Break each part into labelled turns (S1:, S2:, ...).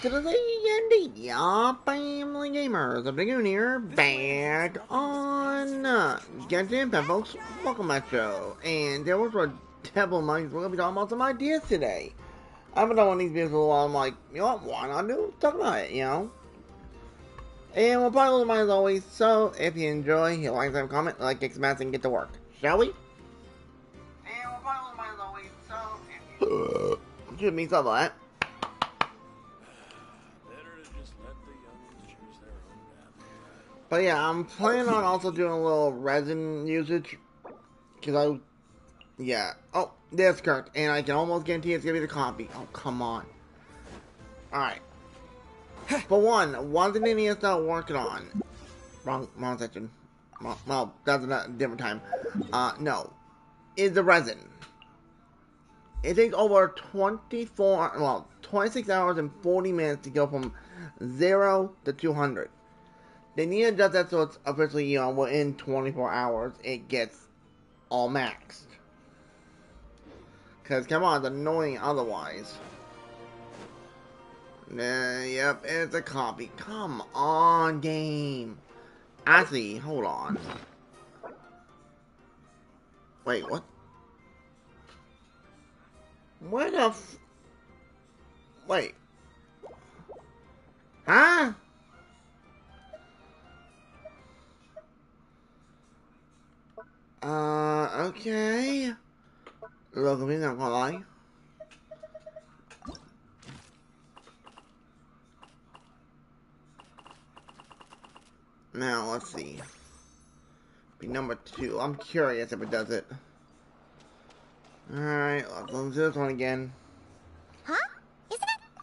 S1: to the D&D Family Gamers. The Dragoon here, back on Genshin Impact, folks. Welcome to my show. And there was a Devil Monkeys. We're going to be talking about some ideas today. I haven't done one of these videos for a while. I'm like, you know what? Why not talk about it, you know? And we'll probably lose mine as always. So if you enjoy, hit like, and comment, like, kick some ass, and get to work. Shall we? And we'll probably lose mine as always. So if you should be something like that. But yeah, I'm planning on also doing a little resin usage. Because Oh, that's correct. And I can almost guarantee it's going to be the coffee. Oh, come on. Alright. For one thing they need to start working on. Wrong section. Well, that's a different time. No. Is the resin. It takes over 26 hours and 40 minutes to go from 0 to 200. They need to adjust that so it's officially, within 24 hours, it gets all maxed. Because, come on, it's annoying otherwise. Yep, it's a copy. Come on, game. Actually, hold on. Wait, what? Where the Wait. Huh? Okay. Look at me, not gonna lie. Now, let's see. Be number 2. I'm curious if it does it. Alright, let's do this one again.
S2: Huh? Isn't it?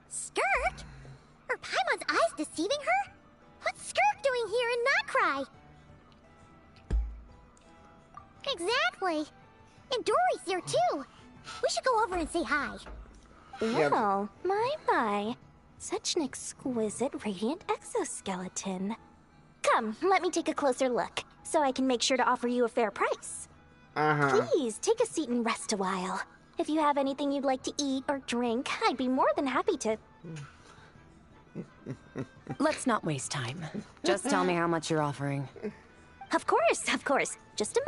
S2: Skirk? Are Paimon's eyes deceiving her? What's Skirk doing here in Notcry? Exactly. And Dory's here too. We should go over and say hi.
S3: Well, my. Such an exquisite radiant exoskeleton. Come, let me take a closer look, so I can make sure to offer you a fair price. Please, take a seat and rest a while. If you have anything you'd like to eat or drink, I'd be more than happy to...
S4: Let's not waste time. Just tell me how much you're offering.
S3: Of course. Just a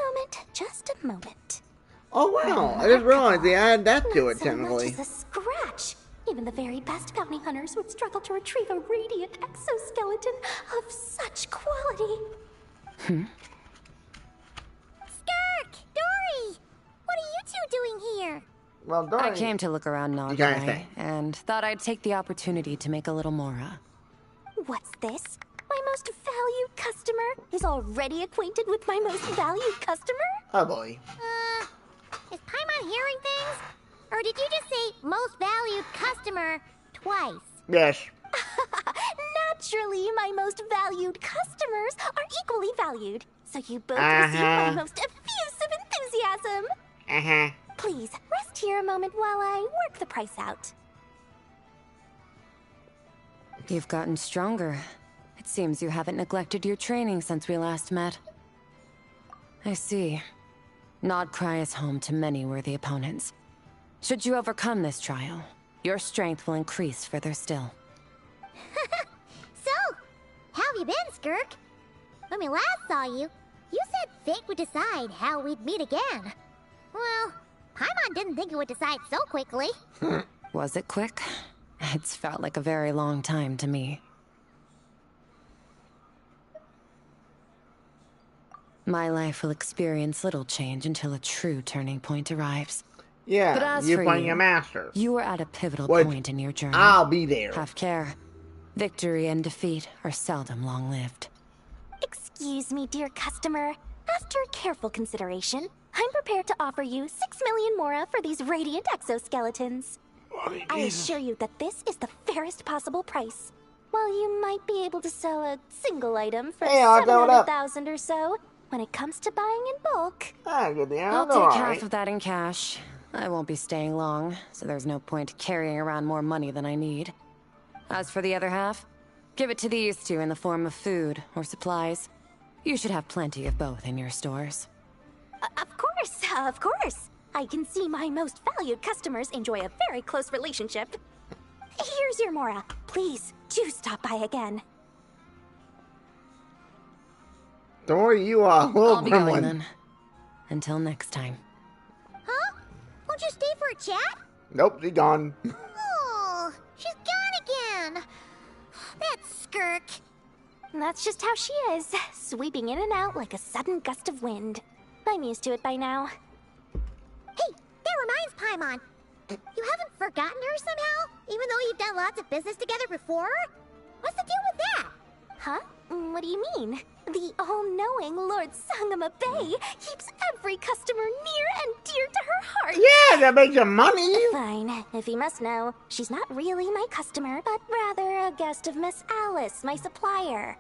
S3: moment.
S1: Oh wow, I just realized they added that to it, technically.
S3: Not so much as a scratch. Even the very best bounty hunters would struggle to retrieve a radiant exoskeleton of such quality.
S2: Skirk! Dory! What are you two doing here?
S1: Well, Dory...
S4: I came to look around Nograi, and thought I'd take the opportunity to make a little mora.
S3: What's this? My most valued customer is already acquainted with my most valued customer?
S1: Oh boy.
S2: Is Paimon hearing things? Or did you just say most valued customer twice?
S1: Yes.
S3: Naturally, my most valued customers are equally valued. So you both receive my most effusive enthusiasm. Please, rest here a moment while I work the price out.
S4: You've gotten stronger. It seems you haven't neglected your training since we last met. I see. Nodcry is home to many worthy opponents. Should you overcome this trial, your strength will increase further still.
S2: So, how have you been, Skirk? When we last saw you, you said fate would decide how we'd meet again. Well, Paimon didn't think it would decide so quickly.
S4: Was it quick? It's felt like a very long time to me. My life will experience little change until a true turning point arrives.
S1: Yeah,
S4: but as
S1: you're
S4: for
S1: finding
S4: you,
S1: a master.
S4: You are at a pivotal point in your journey.
S1: I'll be there.
S4: Have care. Victory and defeat are seldom long-lived.
S3: Excuse me, dear customer. After careful consideration, I'm prepared to offer you 6 million mora for these radiant exoskeletons. I assure you that this is the fairest possible price. While you might be able to sell a single item for 700,000 or so, when it comes to buying in bulk...
S4: I'll take half of that in cash. I won't be staying long, so there's no point carrying around more money than I need. As for the other half, give it to these two in the form of food or supplies. You should have plenty of both in your stores.
S3: Of course. I can see my most valued customers enjoy a very close relationship. Here's your Mora. Please, do stop by again.
S1: Dory, you are a little
S4: I'll be going
S1: gremlin.
S4: then. Until next time.
S2: Huh? Won't you stay for a chat?
S1: Nope, she's gone.
S2: Oh, she's gone again. That Skirk.
S3: That's just how she is, sweeping in and out like a sudden gust of wind. I'm used to it by now.
S2: Hey, that reminds Paimon. You haven't forgotten her somehow? Even though you've done lots of business together before? What's the deal with that?
S3: Huh? What do you mean? The all-knowing Lord Sangama Bay keeps every customer near and dear to her heart.
S1: Yeah, that makes you money.
S3: Fine. If you must know, she's not really my customer, but rather a guest of Miss Alice, my supplier.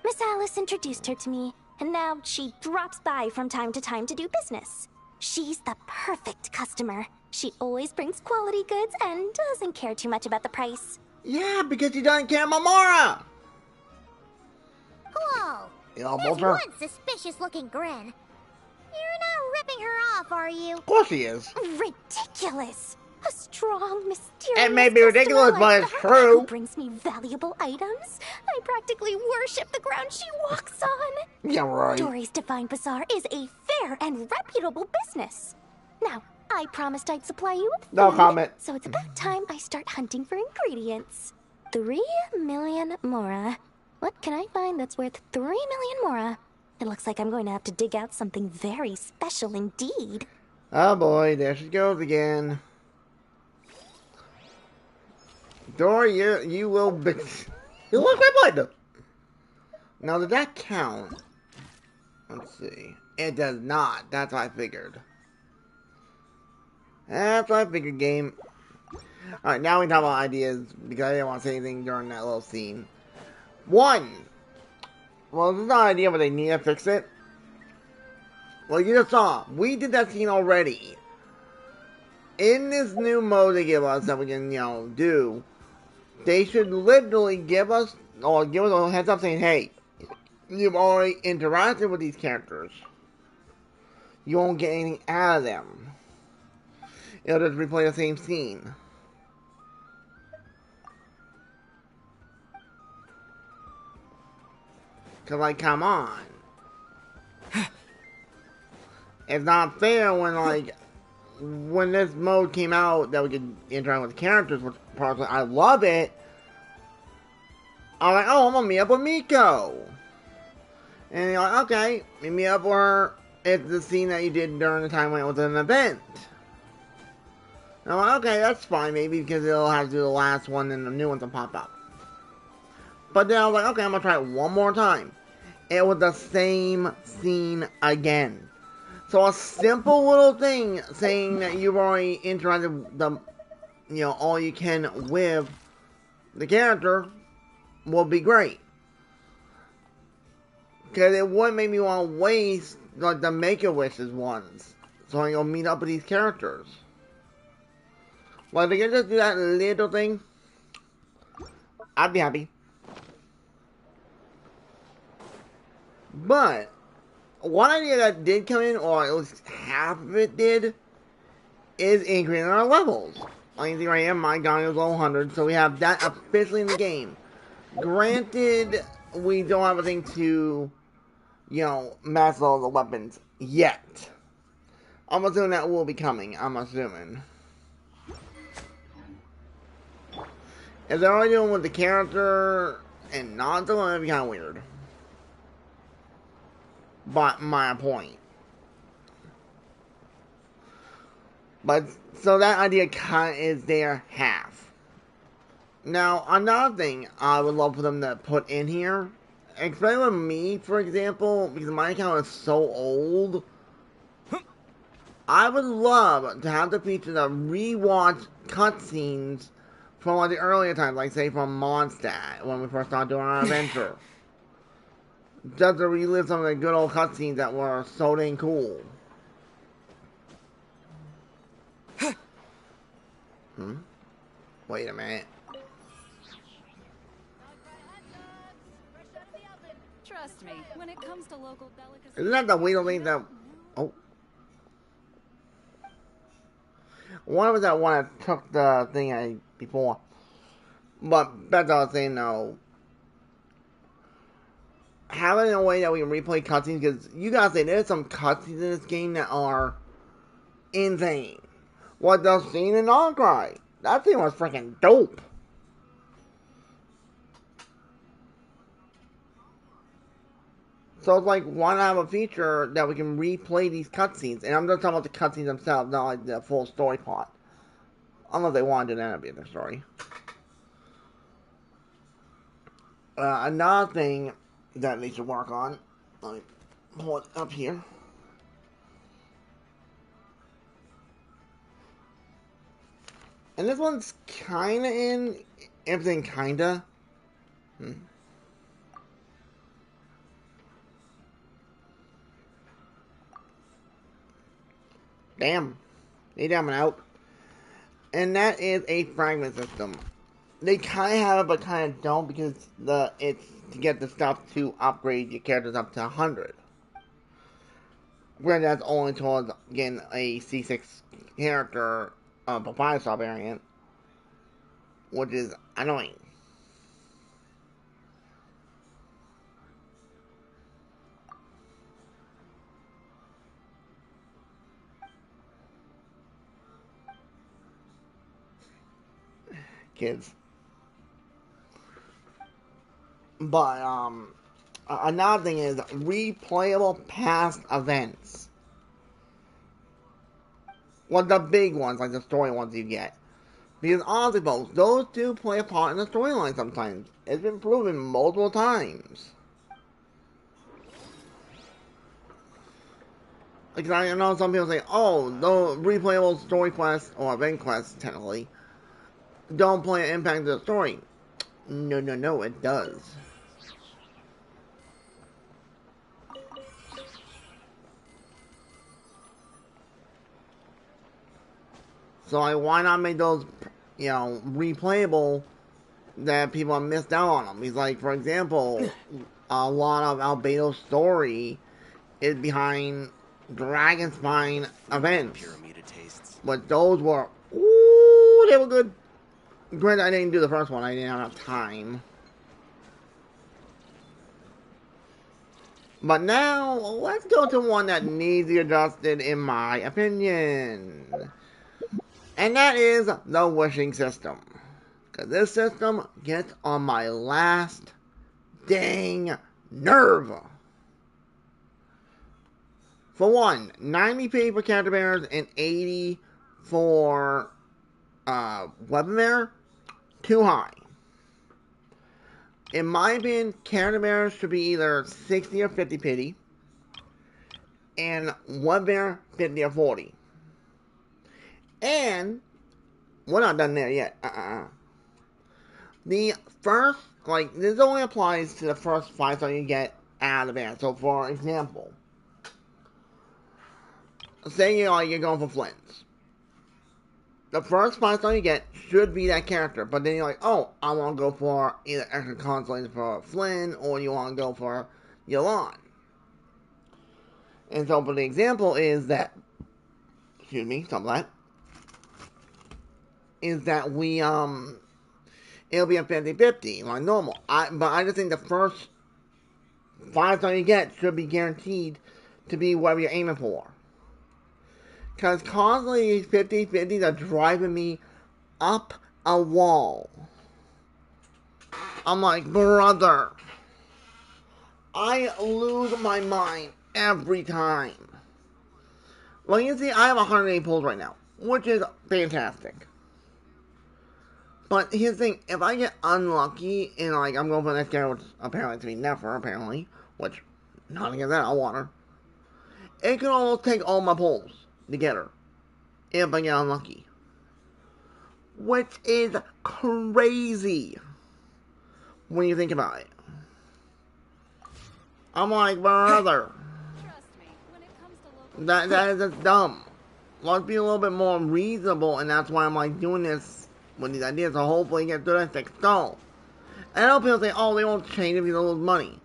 S3: Miss Alice introduced her to me, and now she drops by from time to time to do business. She's the perfect customer. She always brings quality goods and doesn't care too much about the price.
S1: Yeah, because you doesn't care about Mora.
S2: Whoa!
S1: You know,
S2: There's
S1: Bolter?
S2: one suspicious-looking grin. You're not ripping her off, are you?
S1: Of course he is.
S3: Ridiculous! A strong, mysterious
S1: It may be
S3: customer
S1: ridiculous,
S3: like
S1: but it's
S3: that
S1: true.
S3: who brings me valuable items. I practically worship the ground she walks on.
S1: Yeah, right.
S3: Dory's Divine Bazaar is a fair and reputable business. Now, I promised I'd supply you with food,
S1: No comment.
S3: so it's about time I start hunting for ingredients. 3 million Mora. What can I find that's worth 3 million Mora? It looks like I'm going to have to dig out something very special indeed.
S1: Oh boy, there she goes again. Dory, you will be... You look like them. Now, did that count? Let's see. It does not. That's what I figured. That's what I figured, game. Alright, now we talk about ideas, because I didn't want to say anything during that little scene. 1. Well, this is not an idea, but they need to fix it. Well, you just saw. We did that scene already. In this new mode they give us that we can, do, they should literally give us a heads up saying, hey, you've already interacted with these characters. You won't get anything out of them. It'll just replay the same scene. Cause, like, come on. It's not fair when this mode came out that we could interact with characters, which personally I love it. I'm like, oh, I'm gonna meet up with Miko. And you're like, okay, meet me up with her. It's the scene that you did during the time when it was an event. And I'm like, okay, that's fine, maybe because it'll have to do the last one and the new ones will pop up. But then I was like, okay, I'm gonna try it one more time. It was the same scene again. So a simple little thing saying that you've already interacted all you can with the character will be great. Because it wouldn't make me want to waste like the Make-A-Wishes ones. So I can meet up with these characters. Like, if they can just do that little thing, I'd be happy. But one idea that did come in, or at least half of it did, is increasing our levels. I can see right here, my guy is level 100, so we have that officially in the game. Granted, we don't have a thing to, max all the weapons yet. I'm assuming that will be coming, I'm assuming. If they're already doing with the character and not doing it, it'd be kind of weird. But my point. But, so that idea kind of is there half. Now, another thing I would love for them to put in here, especially with me, for example, because my account is so old, I would love to have the feature to rewatch cutscenes from like the earlier times, like say from Mondstadt, when we first started doing our adventure. Just to relive some of the good old cutscenes that were so dang cool. Wait a minute.
S5: Trust me, when it comes to local delicacies...
S1: Isn't that the wheel thing that... Oh. One of that one that took the thing I before. But that's what I was saying, though. Having a way that we can replay cutscenes, because you gotta say, there's some cutscenes in this game that are insane. What the scene in Outcry? That thing was freaking dope. So it's like, why not have a feature that we can replay these cutscenes? And I'm just talking about the cutscenes themselves, not like the full story plot. Unless they wanted to end up being their story. Another thing that they should work on. Let me pull it up here. And this one's kinda in everything kinda. Damn. They damn it out. And that is a fragment system. They kinda have it but kinda don't, because it's to get the stuff to upgrade your characters up to 100. Where that's only towards getting a C6 character of a 5-star variant, which is annoying. Kids. But, another thing is replayable past events. Well, the big ones, like the story ones you get. Because honestly, folks, those do play a part in the storyline sometimes. It's been proven multiple times. Like, I know some people say, oh, the replayable story quests, or event quests, technically, don't play an impact to the story. No, it does. So, like, why not make those, replayable that people have missed out on them? Because, like, for example, a lot of Albedo's story is behind Dragon Spine events. But those were, ooh, they were good. Granted, I didn't do the first one. I didn't have enough time. But now, let's go to one that needs to be adjusted, in my opinion. And that is the wishing system. Because this system gets on my last dang nerve. For one, 90p for character bearers and 80 for weapon bearer. Too high. In my opinion, character bearers should be either 60 or 50 pity. And weapon bearer 50 or 40. And we're not done there yet. The first, like, this only applies to the first 5-star you get out of the band. So, for example, say you're going for Flynn's. The first 5-star you get should be that character, but then you're like, oh, I want to go for either extra consoles for Flynn, or you want to go for Yolan. And so, for the example is that, something like that, is that we, it'll be a 50-50, like normal. But I just think the first 5-star you get should be guaranteed to be whatever you're aiming for. Because constantly these 50-50s are driving me up a wall. I'm like, brother, I lose my mind every time. Well, you see, I have 108 pulls right now, which is fantastic. But here's the thing, if I get unlucky, and like, I'm going for the next character, which apparently to be Nefer, apparently, which, not against that, I want her. It could almost take all my pulls to get her, if I get unlucky. Which is crazy, when you think about it. I'm like, brother, that is just dumb. Let's be a little bit more reasonable, and that's why I'm like doing this with these ideas, to hopefully get through that thick skull. And I know people say, oh, they won't change if you lose money.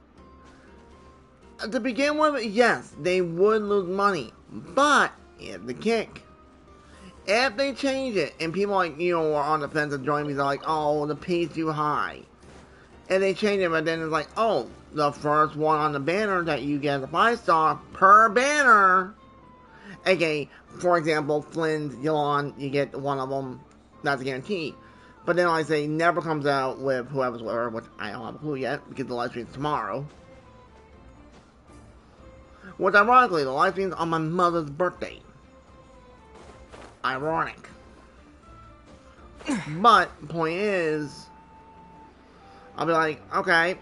S1: To begin with, yes, they would lose money. But, here's the kick. If they change it, and people like, you know, are on the fence of joining me, they're like, oh, the pay's too high. And they change it, but then it's like, oh, the first one on the banner that you get is a 5-star per banner. Okay, for example, Flynn's, Yulon, you get one of them, that's a guarantee. But then like I say, never comes out with whoever's with her, which I don't have a clue yet, because the live stream's tomorrow. Which ironically, the live stream's on my mother's birthday. Ironic. But, point is, I'll be like, okay.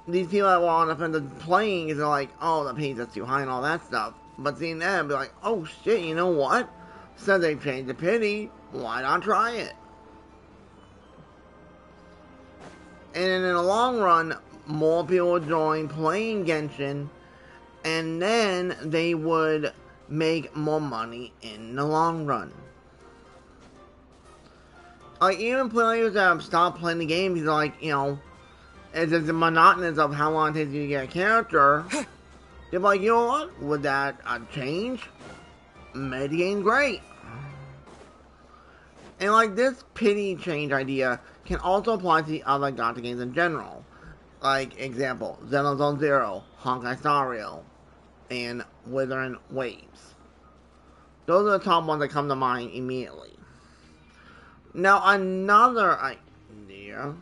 S1: These people that were on the fence of playing is like, oh, the pay's just too high and all that stuff. But seeing that, I'll be like, oh shit, you know what? Since they've changed the pity, why not try it? And in the long run, more people would join playing Genshin, and then they would make more money in the long run. Like, even players that have stopped playing the game, he's like, you know, it's just the monotonous of how long it takes you to get a character. They're like, you know what? Would that change? Made the game great. And like, this pity change idea can also apply to the other gacha games in general. Like, example, Xenozone Zero, Honkai Star Rail, and Withering Waves. Those are the top ones that come to mind immediately. Now, another idea...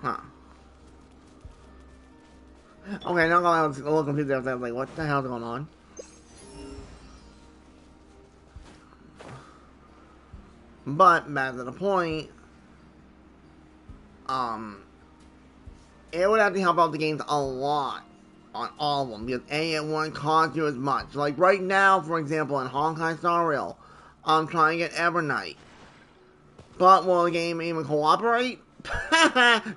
S1: Huh. Okay, now I was a little confused. I was like, what the hell's going on? But, back to the point, it would actually help out the games a lot on all of them, because A, it wouldn't cost you as much. Like, right now, for example, in Honkai Star Rail, I'm trying to get Evernight. But will the game even cooperate?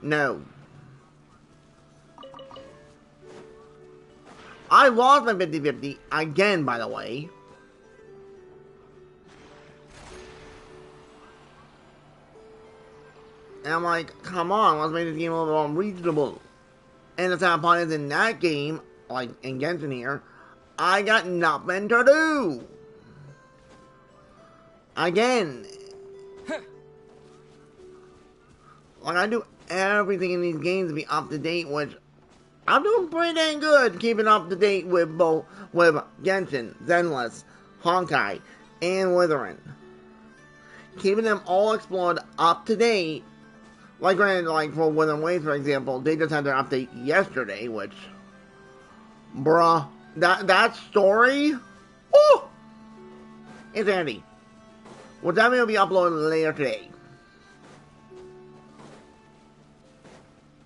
S1: No. I lost my 50-50, again, by the way. And I'm like, come on, let's make this game a little more reasonable. And the sad part is, in that game, like in Genshin here, I got nothing to do. Again. Like, I do everything in these games to be up to date, which I'm doing pretty dang good keeping up to date with both, with Genshin, Zenless, Honkai, and Withering. Keeping them all explored up to date. Like, granted, like, for Withering Waves, for example, they just had their update yesterday, which, bruh, that story, woo, it's handy. Which that will be uploaded later today.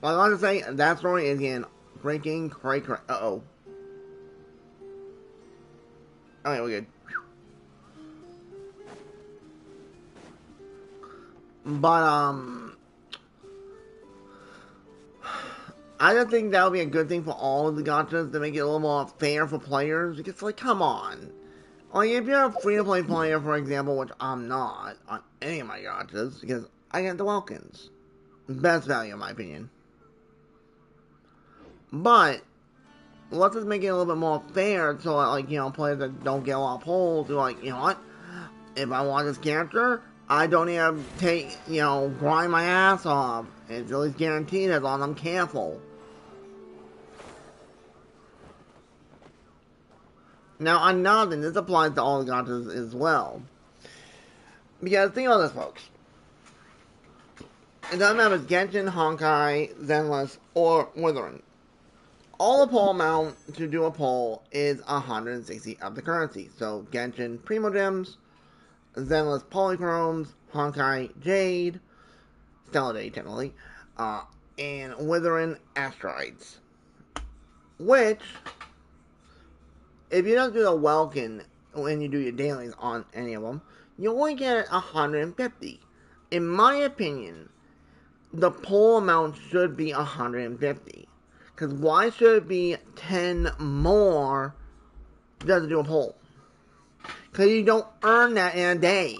S1: Like, I want to say, that story is in freaking cray. Uh-oh. Okay, we're good. But, I just think that would be a good thing for all of the gachas to make it a little more fair for players. Because, like, come on. Like, if you're a free-to-play player, for example, which I'm not on any of my gachas, because I get the Welkins. Best value, in my opinion. But, let's just make it a little bit more fair so, like, you know, players that don't get a lot of polls are like, you know what? If I want this character, I don't need to take, you know, grind my ass off. It's at least guaranteed as long as I'm careful. Now, another thing, this applies to all the gachas as well. Because, think about this, folks. It doesn't matter if it's Genshin, Honkai, Zenless, or Withering. All the poll amount to do a poll is 160 of the currency. So, Genshin, Primo Gems, Zenless, Polychromes, Honkai, Jade, Stellar Jade, technically, and Withering, Asteroids. Which, if you don't do the Welkin when you do your dailies on any of them, you only get 150. In my opinion, the poll amount should be 150. Because why should it be 10 more just to do a poll? Because you don't earn that in a day.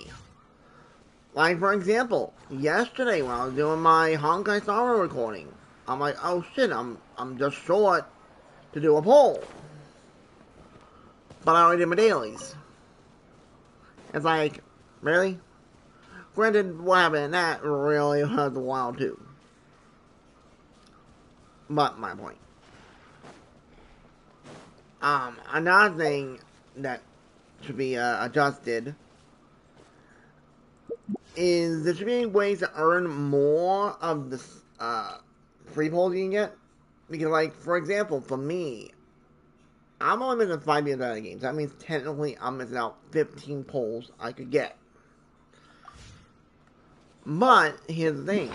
S1: Like, for example, yesterday when I was doing my Honkai Star Rail recording, I'm like, oh shit, I'm just short to do a poll. But I already did my dailies. It's like, really? Granted, what happened in that really was a while too. But my point. Another thing that should be adjusted is there should be ways to earn more of the free polls you can get. Because, like, for example, for me, I'm only missing 5 years out of games. That means technically I'm missing out 15 polls I could get. But here's the thing.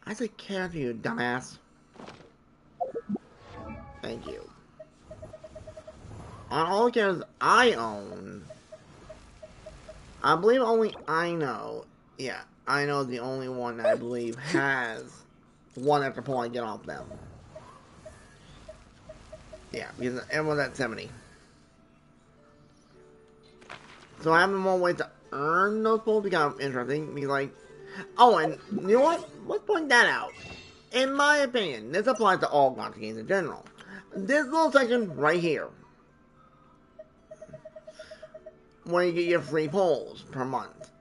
S1: I said character, you dumbass. Thank you. On all the characters I own, I believe only Ino, yeah, Ino is the only one that I believe has one extra poll I get off them. Yeah, because everyone's at 70. So having more ways to earn those polls becomes interesting, because like, oh, and you know what? Let's point that out. In my opinion, this applies to all gacha games in general. This little section right here, where you get your free polls per month.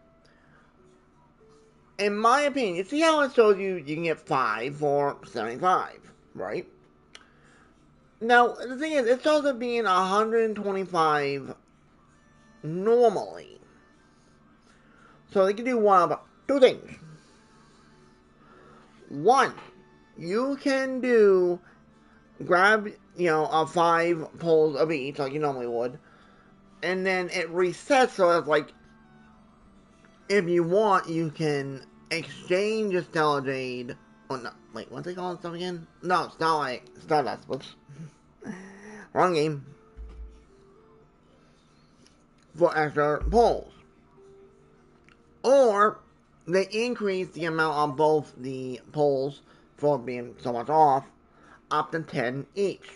S1: In my opinion, you see how it shows you can get 5 for 75, right? Now, the thing is, it shows it being 125 normally. So they can do one of two things. One, you can grab, a 5 polls of each, like you normally would, and then it resets, so it's like, if you want, you can exchange your Stellar Jade. Oh, no. Wait, what's they call it stuff again? No, Starlight. Stardust. Whoops. Wrong game. For extra polls. Or, they increase the amount of both the polls for being so much off up to 10 each.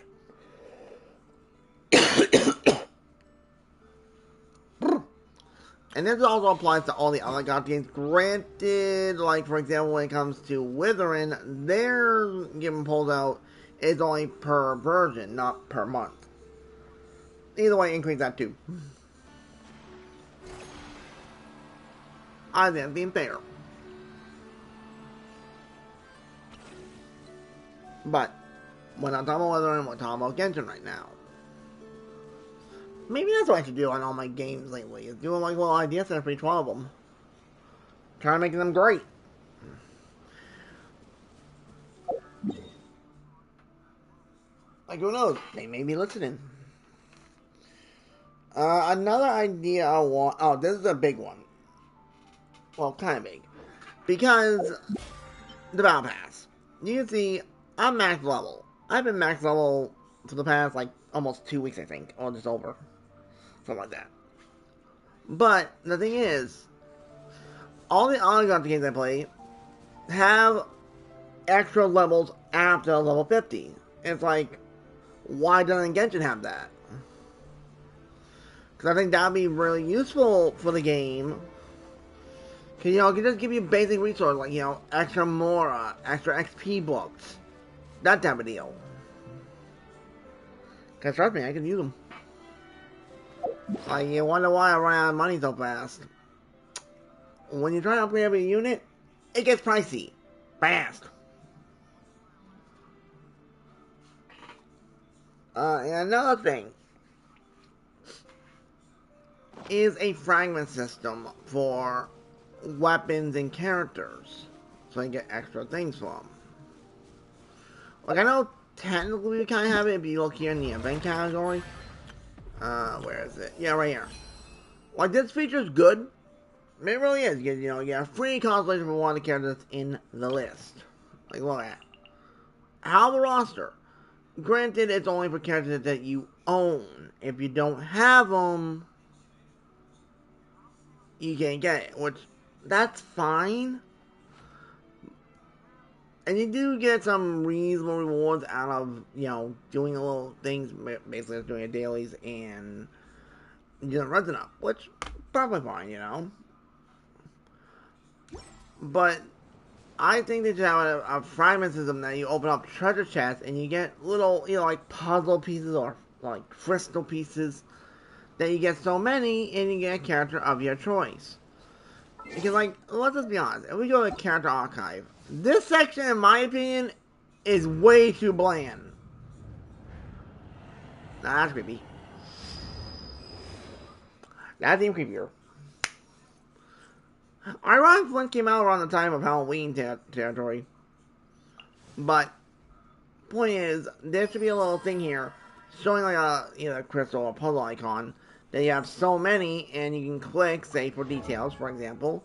S1: And this also applies to all the other gacha games. Granted, like, for example, when it comes to Withering, their giving polls out is only per version, not per month. Either way, increase that too. I think being fair. But, we're not talking about Withering, we're talking about Genshin right now. Maybe that's what I should do on all my games lately, is doing like little ideas for each one of them. Try to make them great. Like, who knows? They may be listening. Another idea I want... Oh, this is a big one. Well, kind of big. Because the Battle Pass. You can see, I'm max level. I've been max level for the past, like, almost 2 weeks, I think. Or just over. Something like that. But, the thing is, all the other gacha games I play have extra levels after level 50. It's like, why doesn't Genshin have that? Because I think that would be really useful for the game. Because, it can just give you basic resources like, extra Mora, extra XP books. That type of deal. Because trust me, I can use them. Like, you wonder why I run out of money so fast. When you try to upgrade every unit, it gets pricey. Fast. And another thing is a fragment system for weapons and characters. So you get extra things from them. Like, I know technically we kind of have it if you look here in the event category. Where is it? Yeah, right here. Like, this feature is good. It really is. You get a free constellation for one of the characters in the list. Like, look at that. How the roster. Granted, it's only for characters that you own. If you don't have them, you can't get it. Which, that's fine. And you do get some reasonable rewards out of, doing a little things, basically doing your dailies and renting up, which, probably fine, But I think they should have a fragment system that you open up treasure chests and you get little, like puzzle pieces or like crystal pieces that you get so many and you get a character of your choice. Because, like, let's just be honest, if we go to character archive, this section, in my opinion, is way too bland. Nah, that's creepy. That's even creepier. Ironic Flint came out around the time of Halloween territory. But, point is, there should be a little thing here showing like a crystal or puzzle icon that you have so many and you can click, say, for details, for example.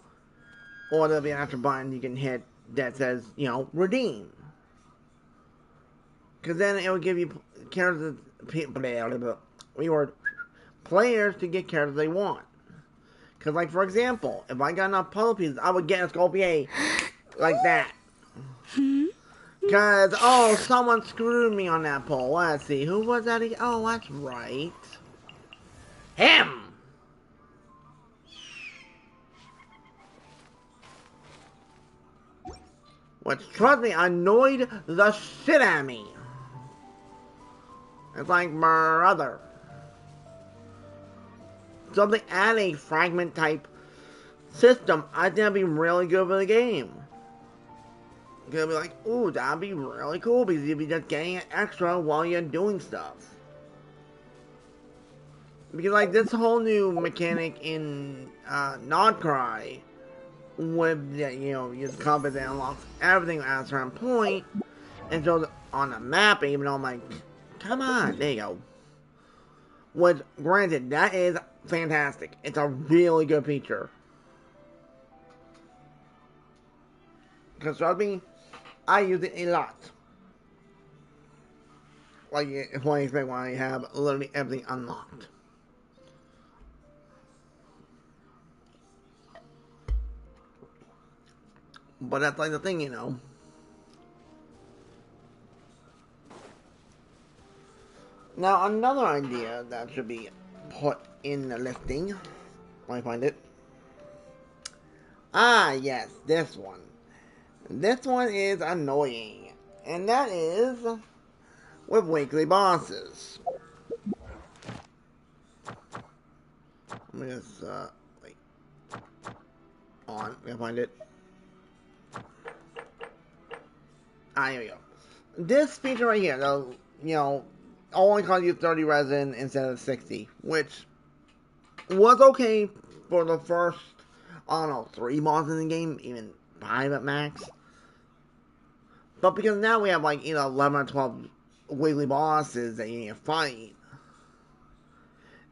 S1: Or there'll be an extra button you can hit that says, redeem. Because then it will give you characters, players to get characters they want. Because, like, for example, if I got enough puzzle pieces, I would get a Scorpion like that. Because, someone screwed me on that poll. Let's see, who was that again? Oh, that's right. Him! Which, trust me, annoyed the shit out of me. It's like, brother. So if they add a fragment type system, I think that'd be really good for the game. You'll be like, ooh, that'd be really cool because you'll be just getting an extra while you're doing stuff. Because, like, this whole new mechanic in Nodcry, with, your compass that unlocks everything at a certain point, and shows it on the map, even though I'm like, come on, there you go. Which, granted, that is fantastic. It's a really good feature. Because, trust me, I use it a lot. Like, when I expect when I have literally everything unlocked. But that's like the thing, Now, another idea that should be put in the listing. Let me find it. Ah, yes, this one. This one is annoying. And that is with weekly bosses. Let me just, wait. On, let me find it. Ah, here we go. This feature right here, though, only cost you 30 resin instead of 60, which was okay for the first, I don't know, 3 bosses in the game, even 5 at max. But because now we have, like, 11 or 12 weekly bosses that you need to fight,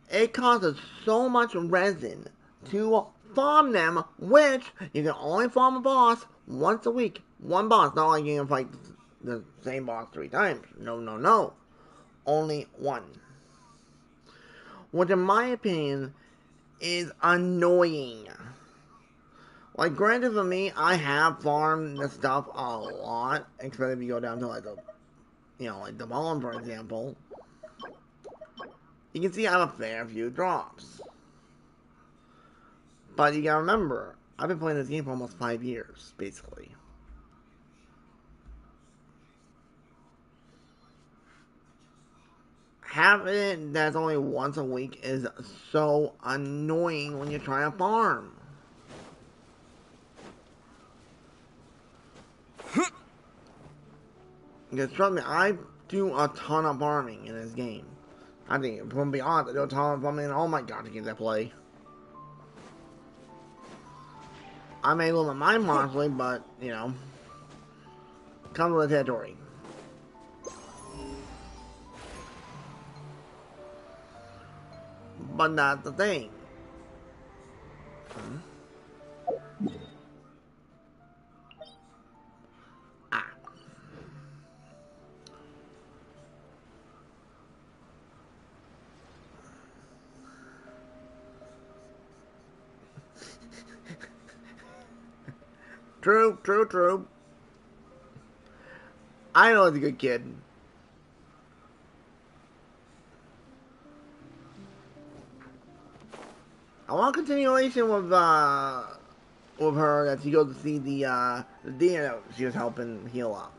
S1: it costs us so much resin to farm them, which you can only farm a boss once a week. One boss, not like you can fight the same boss 3 times. No. Only one. Which, in my opinion, is annoying. Like, granted for me, I have farmed this stuff a lot, especially if you go down to, like, like the Mullen, for example. You can see I have a fair few drops. But you gotta remember, I've been playing this game for almost 5 years, basically. Having it that's only once a week is so annoying when you're trying to farm. Because trust me, I do a ton of farming in this game. I think, if I'm gonna be honest, I do a ton of farming in all my gotcha games I play. I may lose my mind honestly, but, comes with the territory. But that's the thing. Ah. True. I know he's a good kid. I want continuation with, with her that she goes to see the deer that she was helping heal up.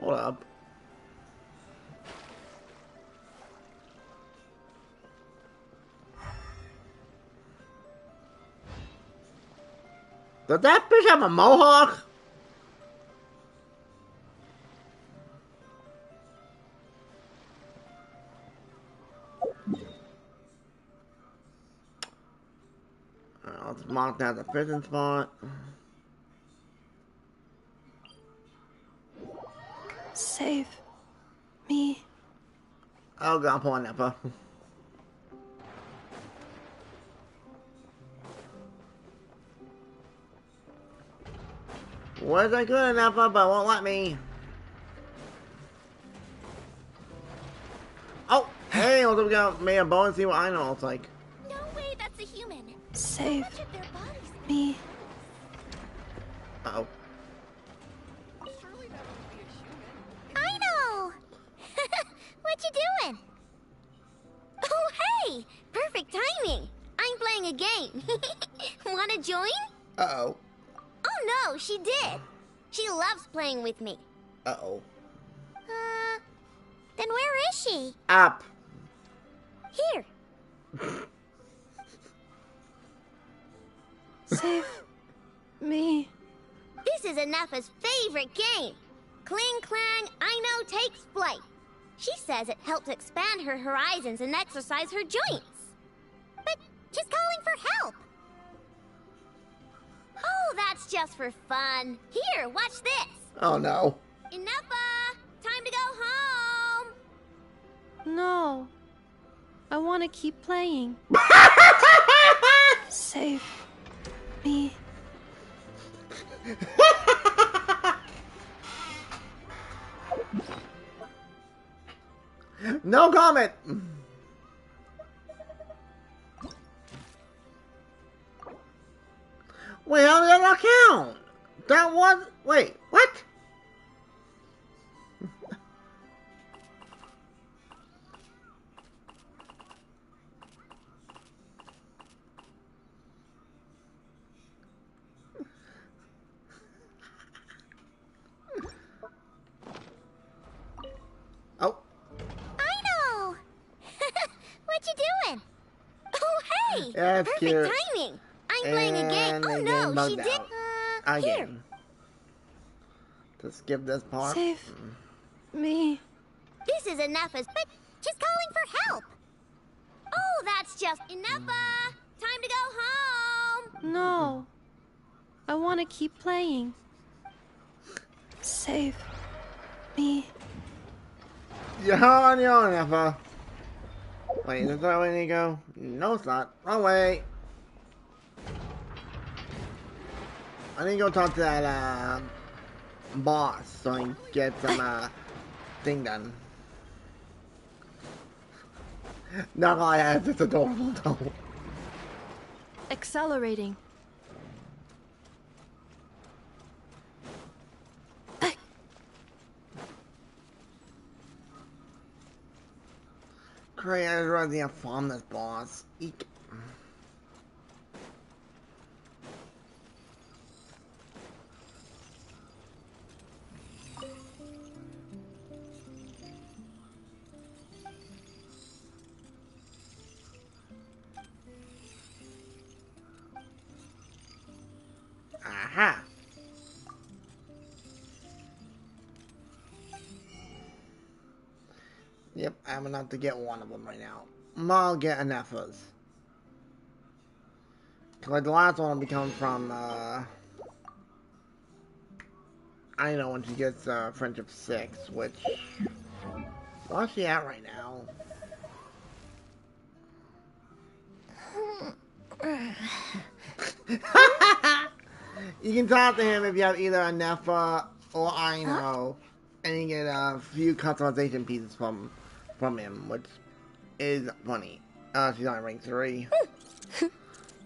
S1: Hold up. Does that bitch have a mohawk? Let's mark that the prison spot.
S6: Save me.
S1: Oh god, poor Neppa. Wasn't good enough, but won't let me. Oh, hey, we got made a bow and see what I know it's like.
S2: No way, that's a human.
S6: Save
S2: Much of their bodies.
S6: me.
S1: Uh-oh.
S5: Surely that won't be a human.
S2: I know. What you doing? Oh, hey! Perfect timing. I'm playing a game. Wanna join?
S1: Uh-oh.
S2: Oh no, she did. She loves playing with me.
S1: Uh-oh.
S2: Then where is she?
S1: Up.
S2: Here.
S6: Save me.
S2: This is Anafa's favorite game. Cling Clang I Know Takes Flight. She says it helps expand her horizons and exercise her joints. But she's calling for help. Oh, that's just for fun. Here, watch this.
S1: Oh no.
S2: Anafa, time to go home.
S6: No. I want to keep playing. Save me.
S1: No comment. Wait, how did that not count? That was... Wait, what? Oh.
S2: I know. What you doing? Oh, hey.
S1: Yeah, that's
S2: Perfect
S1: cute.
S2: timing. I'm playing a game.
S1: And
S2: Oh
S1: the
S2: no,
S1: game
S2: she
S1: bugged
S2: did.
S1: out.
S2: Here.
S1: Again. To skip this part.
S6: Save me.
S2: This is Anafa's, but she's calling for help. Oh, that's just Anafa. Time to go home.
S6: No. I want to keep playing. Save me.
S1: You're on your own, Effa. Wait, is that the way to go? No, it's not. Wrong way. I need to go talk to that, boss so I can get some, thing done. Not gonna lie, it's adorable, though.
S6: Accelerating.
S1: Great, I was running to farm this boss. Eek. Aha! Yep, I'm enough to get one of them right now. I'll get Anafa's. Like the last one will be coming from, I know when she gets, Friendship 6, which... Where's she at right now? You can talk to him if you have either Anafa or I know, and you get a few customization pieces from him, which is funny. She's on rank 3.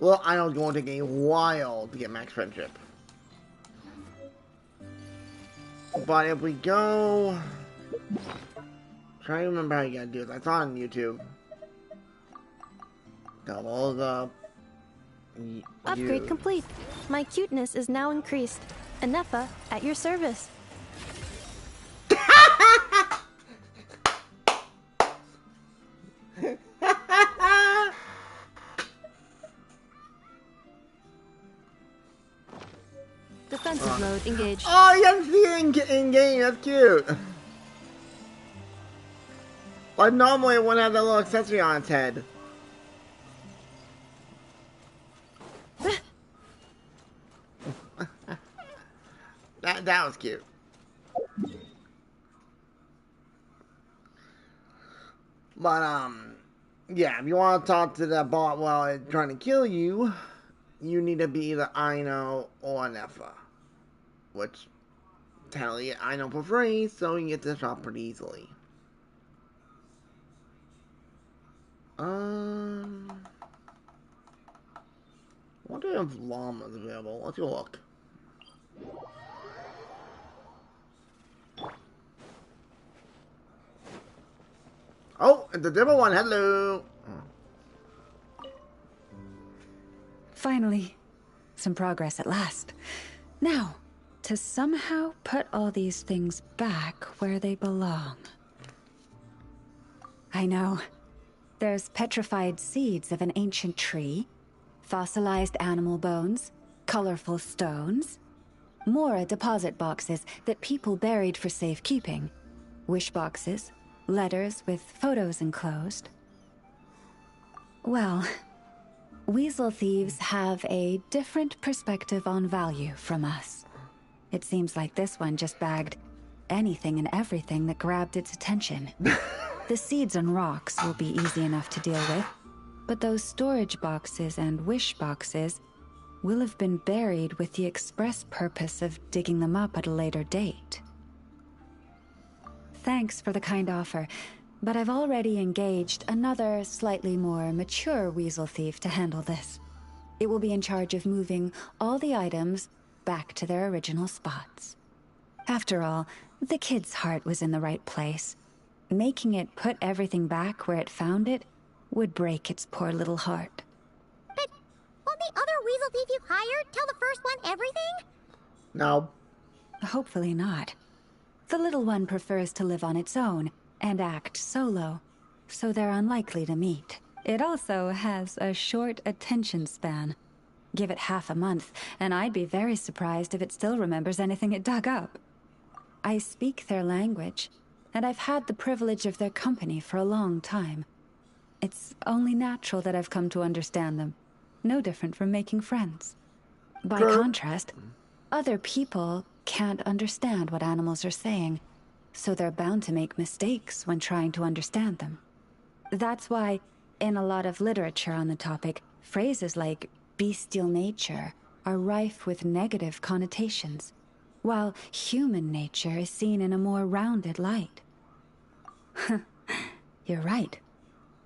S1: Well, I know it's going to take a while to get max friendship. But if we go... Try to remember how you gotta do this. I saw it on YouTube. Doubles up.
S6: Upgrade complete. My cuteness is now increased. Anefa, at your service. Defensive mode engaged.
S1: Oh, you can see it in game. That's cute. Like normally it wouldn't have that little accessory on its head. That was cute. But yeah, if you want to talk to that bot while it's trying to kill you, you need to be either Aino or Nefa. Which, tell you, Aino for free, so you can get to the shop pretty easily. What do we have llamas available? Let's go look. Oh, it's a different one. Hello.
S7: Finally, some progress at last. Now, to somehow put all these things back where they belong. I know. There's petrified seeds of an ancient tree, fossilized animal bones, colorful stones, more deposit boxes that people buried for safekeeping, wish boxes, letters with photos enclosed. Well, weasel thieves have a different perspective on value from us. It seems like this one just bagged anything and everything that grabbed its attention. The seeds and rocks will be easy enough to deal with, but those storage boxes and wish boxes will have been buried with the express purpose of digging them up at a later date. Thanks for the kind offer, but I've already engaged another slightly more mature weasel thief to handle this. It will be in charge of moving all the items back to their original spots. After all, the kid's heart was in the right place. Making it put everything back where it found it would break its poor little heart.
S2: But won't the other weasel thief you hired tell the first one everything?
S1: No.
S7: Hopefully not. The little one prefers to live on its own and act solo, so they're unlikely to meet. It also has a short attention span. Give it half a month, and I'd be very surprised if it still remembers anything it dug up. I speak their language, and I've had the privilege of their company for a long time. It's only natural that I've come to understand them, no different from making friends. By contrast, other people can't understand what animals are saying, so they're bound to make mistakes when trying to understand them. That's why, in a lot of literature on the topic, phrases like bestial nature are rife with negative connotations, while human nature is seen in a more rounded light. You're right.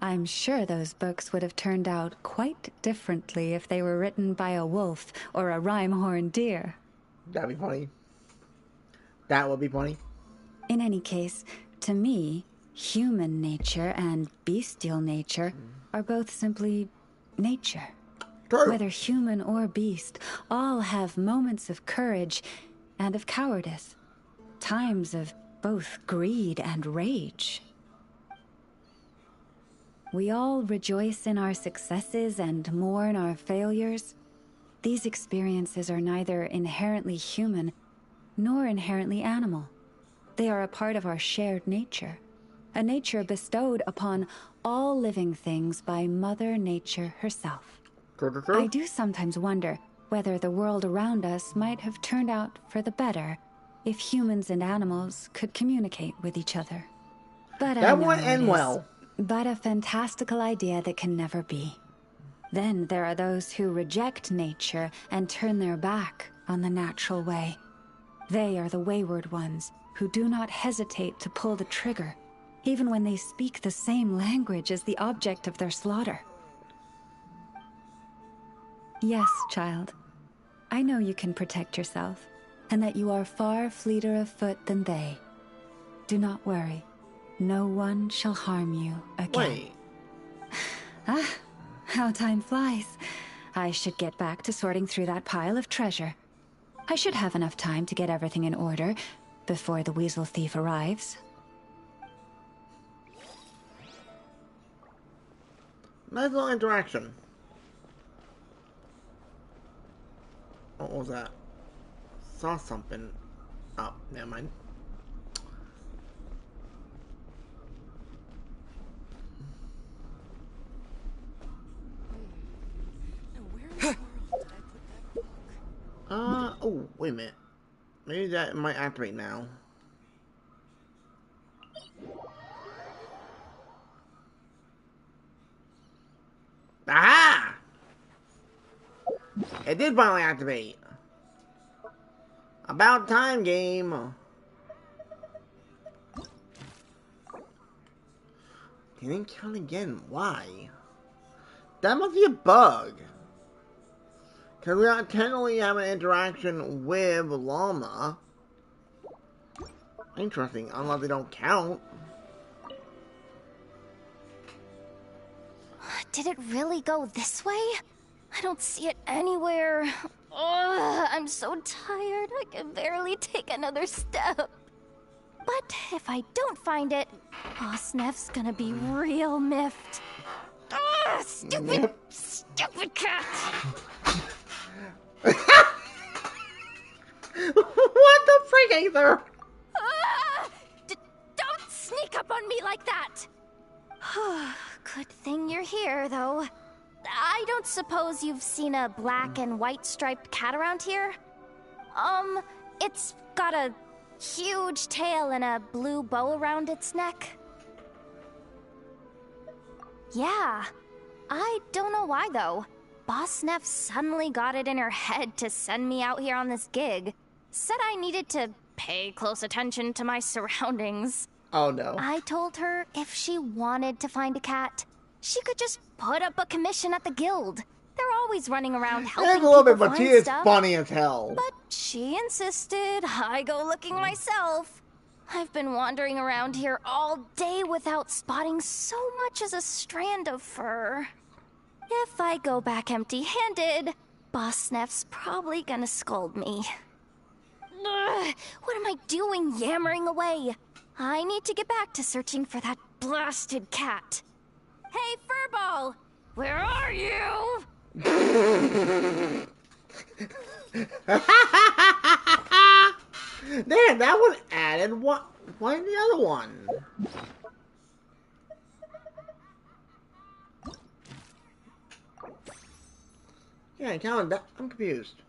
S7: I'm sure those books would have turned out quite differently if they were written by a wolf or a rhyme-horned deer.
S1: That'd be funny. That would be funny.
S7: In any case, to me, human nature and bestial nature are both simply nature.
S1: True.
S7: Whether human or beast, all have moments of courage and of cowardice. Times of both greed and rage. We all rejoice in our successes and mourn our failures. These experiences are neither inherently human nor inherently animal. They are a part of our shared nature, a nature bestowed upon all living things by Mother Nature herself.
S1: True.
S7: I do sometimes wonder whether the world around us might have turned out for the better if humans and animals could communicate with each other. But
S1: That wouldn't end well.
S7: But a fantastical idea that can never be. Then there are those who reject nature and turn their back on the natural way. They are the wayward ones who do not hesitate to pull the trigger, even when they speak the same language as the object of their slaughter. Yes, child. I know you can protect yourself, and that you are far fleeter of foot than they. Do not worry. No one shall harm you again.
S1: Wait.
S7: How time flies. I should get back to sorting through that pile of treasure. I should have enough time to get everything in order before the weasel thief arrives.
S1: Nice little interaction. What was that? Saw something. Oh, never mind.
S5: Now where in the world did I put that book?
S1: Oh, wait a minute. Maybe that might activate now. Aha! It did finally activate. About time, game. Didn't count again. Why? That must be a bug. Because we don't technically have an interaction with Llama. Interesting, unless they don't count.
S3: Did it really go this way? I don't see it anywhere. Ugh, I'm so tired, I can barely take another step. But if I don't find it, Boss Neff's gonna be real miffed. Ugh, stupid cat!
S1: What the freak, Aether?
S3: Don't sneak up on me like that! Good thing you're here, though. I don't suppose you've seen a black and white striped cat around here? It's got a huge tail and a blue bow around its neck. Yeah. I don't know why, though. Boss Neff suddenly got it in her head to send me out here on this gig. Said I needed to pay close attention to my surroundings.
S1: Oh no.
S3: I told her if she wanted to find a cat, she could just put up a commission at the guild. They're always running around helping
S1: It's a little bit,
S3: people
S1: but she
S3: find
S1: is
S3: stuff.
S1: funny as hell.
S3: But she insisted I go looking myself. I've been wandering around here all day without spotting so much as a strand of fur. If I go back empty-handed, Boss Neff's probably gonna scold me. Ugh, what am I doing yammering away? I need to get back to searching for that blasted cat. Hey, Furball! Where are you?
S1: There, that one added. What? Why the other one? Yeah, count that. I'm confused.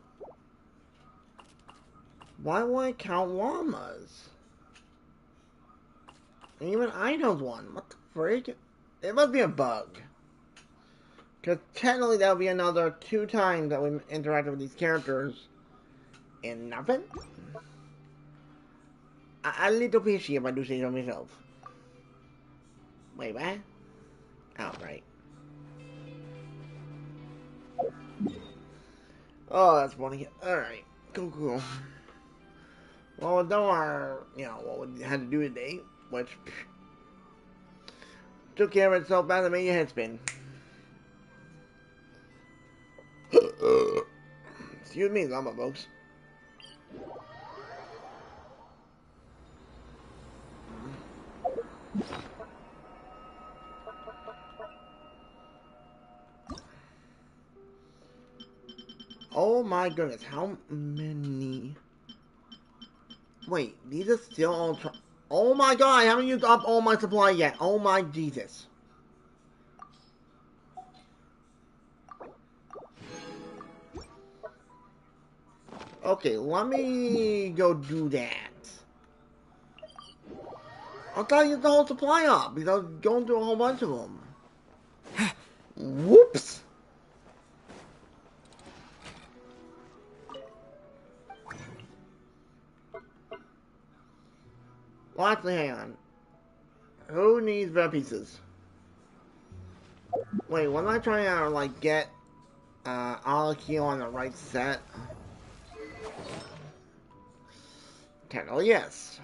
S1: Why would it count llamas? And even Ido's one. What the freak? It must be a bug. Because technically that would be another 2 times that we interacted with these characters. And nothing? A little fishy if I do say so myself. Wait, what? Oh, right. Oh, that's funny. Alright. Cool. Well, we've done our, what we had to do today, which took care of itself as it made your head spin. Excuse me, llama folks. Oh my goodness, how many? Wait, these are still all. Oh my god, I haven't used up all my supply yet. Oh my Jesus. Okay, let me go do that. I'll tell you the whole supply up because I was going through a whole bunch of them. Whoops. Well, actually, hang on. Who needs red pieces? Wait, what am I trying to, like, get Alakio on the right set? Technically, yes.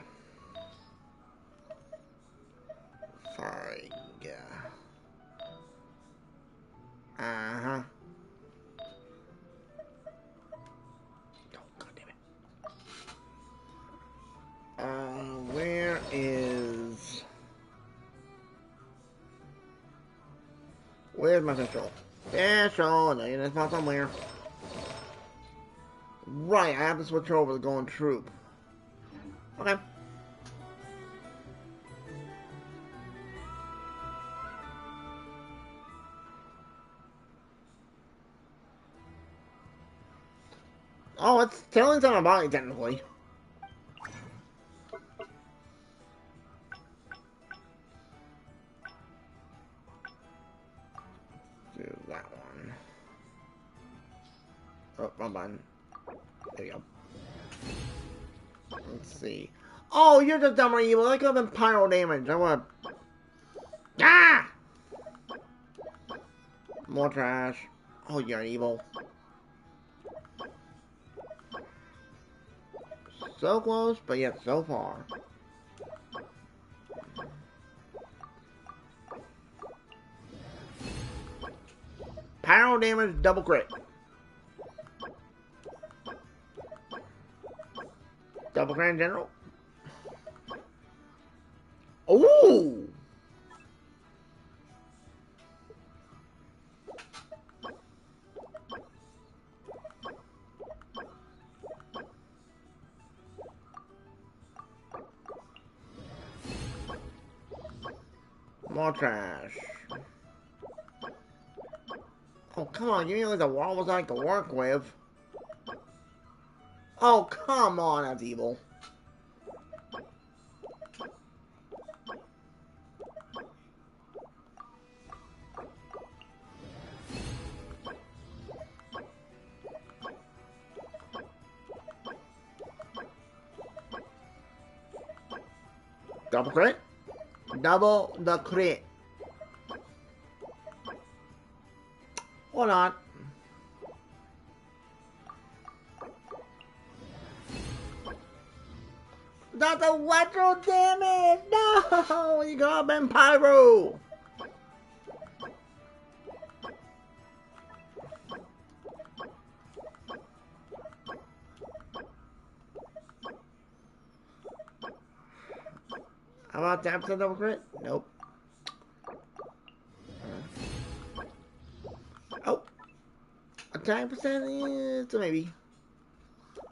S1: Sorry, yeah. Uh-huh. Oh, God damn it. Where is... Where's my central? Central! No, it's not somewhere. Right, I have to switch over to going troop. Okay. Oh, it's telling something about it, technically. Do that one. Oh, wrong button. There you go. Let's see. Oh, you're just dumber evil. I could have been pyro damage. I would. Ah! More trash. Oh, you're evil. So close, but yet so far. Pyro damage, double crit. Double crit in general. Ooh! More trash. Oh, come on, give me like the walls I can work with. Oh, come on, that's evil. Double crit? Double the crit. Or not. That's electro damage! No! You got Ben Pyro! How about that percent double crit? Nope. Oh. A 10% is a maybe.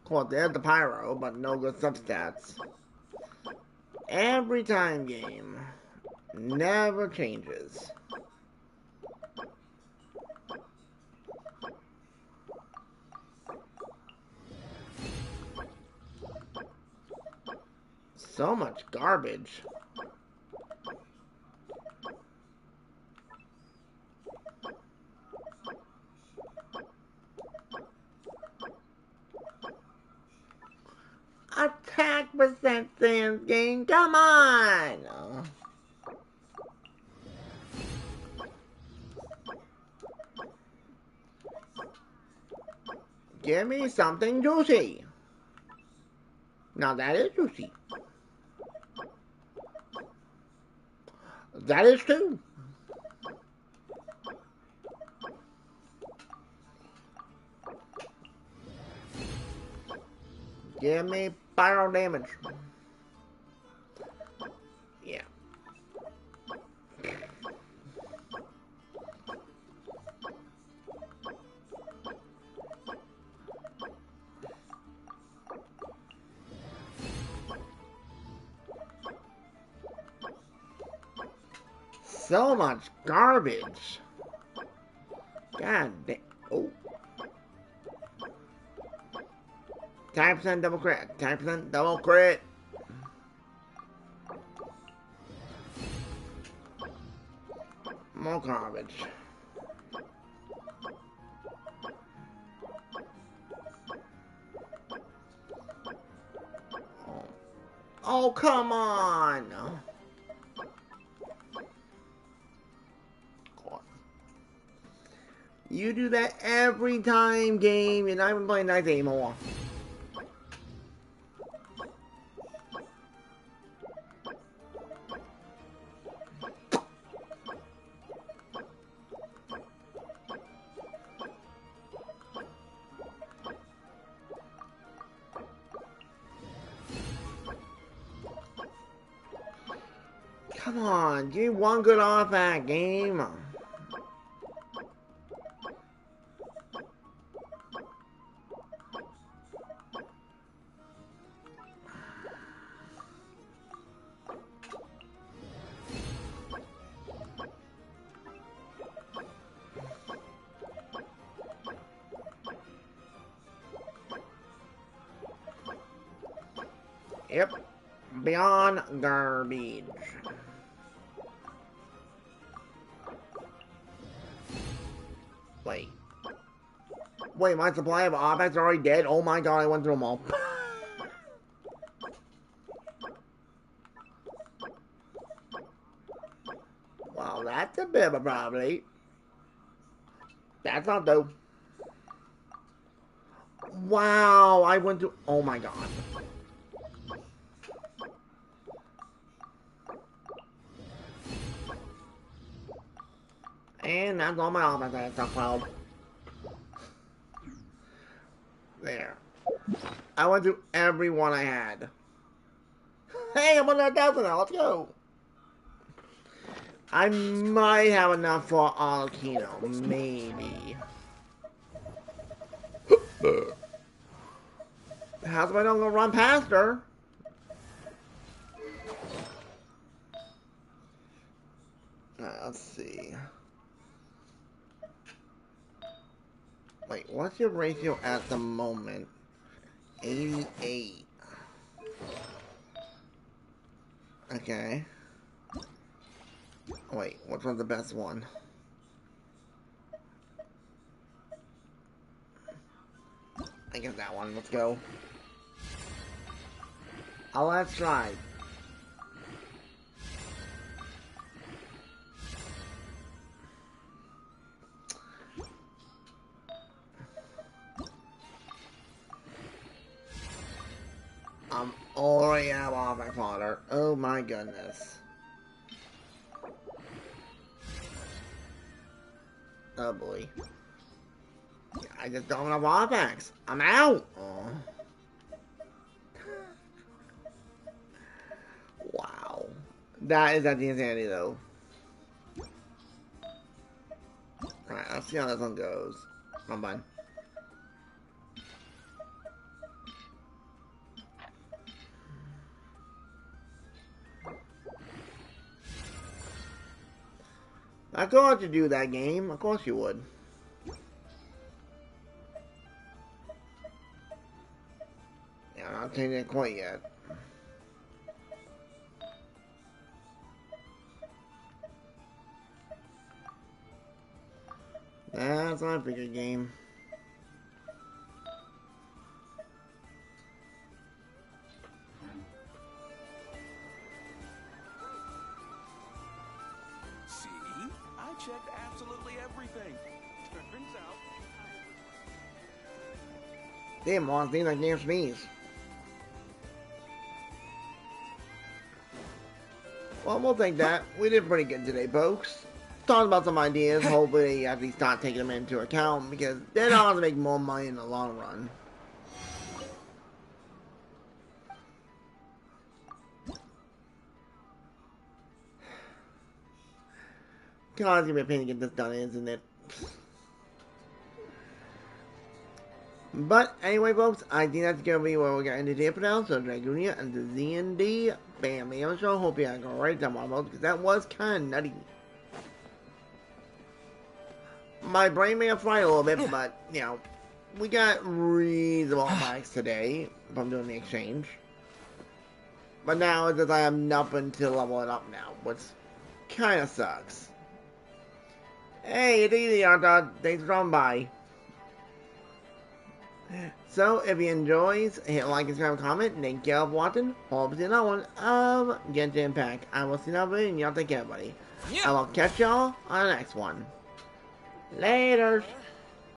S1: Cool, there's the Pyro, but no good substats. Every time game. Never changes. So much garbage. Attack percent Sans game, come on! Give me something juicy. Now that is juicy. That is too. Give me pyro damage. Yeah. So much garbage. God damn. Oh. 10% double crit. 10% double crit. More garbage. Oh, come on. You do that every time, game. You're not even playing nice anymore. Come on, give me one good artifact, game. Yep. Beyond garbage. Wait. Wait, my supply of objects are already dead? Oh my god, I went through them all. Well, that's a bit of a problem. That's not dope. Wow, I went through... Oh my god. And that's all my offense I stockpiled. There. I went through every one I had. Hey, I'm under 1,000 now. Let's go. I might have enough for Alakino. Maybe. How's my dog gonna run past her? Let's see. Wait, what's your ratio at the moment? 88. Okay. Wait, which one's the best one? I guess that one. Let's go. Oh, let's try. I'm already out of my fodder. Oh my goodness. Oh boy. I just don't have offense. I'm out. Oh. Wow. That is at the insanity though. Alright, let's see how this one goes. I'm fine. I thought you'd do that game. Of course you would. Yeah, I'm not changing it quite yet. That's not a bigger game.
S8: See? I checked absolutely everything. Turns out...
S1: Damn, Mons, these like damn sneeze. Well, we'll take that. We did pretty good today, folks. Talked about some ideas. Hopefully, you actually start taking them into account because they're not going to make more money in the long run. God, it's going to be a pain to get this done, isn't it? But anyway, folks, I think that's going to be where we're going to end today for now. So, Dragonia and the ZND family. I'm sure. Hope you had a great time on because that was kind of nutty. My brain may have fried a little bit, but, you know, we got reasonable bikes today from doing the exchange. But now it's just I have nothing to level it up now, which kind of sucks. Hey, it's easy, Arthur. Thanks for dropping by. So, if you enjoys, hit like, subscribe, comment. Thank you for watching. Hope to see another one of Genshin Impact. I will see you another video, and y'all take care, buddy. I will catch y'all on the next one. Later.